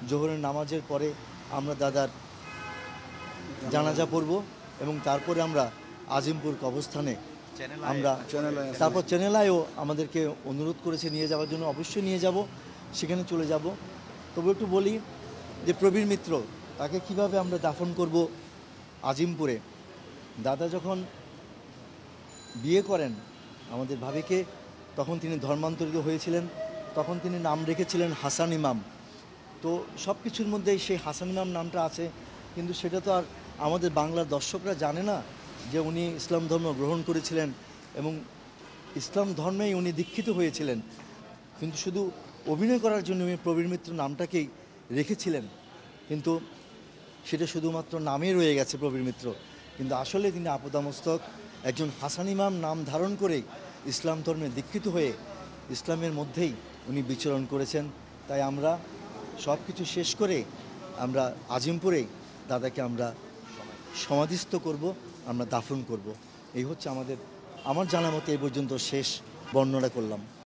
জোহরের নামাজের পরে আমরা দাদার জানাজা পড়ব এবং তারপরে আমরা আজিমপুর কবরস্থানে আমরা তারপর চ্যানেলায়ও আমাদেরকে অনুরোধ করেছে নিয়ে যাওয়ার জন্য, অবশ্যই নিয়ে যাব, সেখানে চলে যাব। তবু একটু বলি যে প্রবীর মিত্র তাকে কিভাবে আমরা দাফন করব আজিমপুরে। দাদা যখন বিয়ে করেন আমাদের ভাবিকে, তখন তিনি ধর্মান্তরিত হয়েছিলেন, তখন তিনি নাম রেখেছিলেন হাসান ইমাম। তো সব কিছুর মধ্যেই সেই হাসান ইমাম নামটা আছে, কিন্তু সেটা তো আর আমাদের বাংলার দর্শকরা জানে না যে উনি ইসলাম ধর্ম গ্রহণ করেছিলেন এবং ইসলাম ধর্মেই উনি দীক্ষিত হয়েছিলেন। কিন্তু শুধু অভিনয় করার জন্য উনি প্রবীর মিত্র নামটাকেই রেখেছিলেন, কিন্তু সেটা শুধুমাত্র নামেই রয়ে গেছে প্রবীর মিত্র। কিন্তু আসলে তিনি আপাদমস্তক একজন হাসান ইমাম নাম ধারণ করেই ইসলাম ধর্মে দীক্ষিত হয়ে ইসলামের মধ্যেই উনি বিচরণ করেছেন। তাই আমরা সব কিছু শেষ করে আমরা আজিমপুরেই দাদাকে আমরা সমাধিস্থ করব, আমরা দাফন করব। এই হচ্ছে আমার জানা মতে এই পর্যন্ত শেষ বর্ণনা করলাম।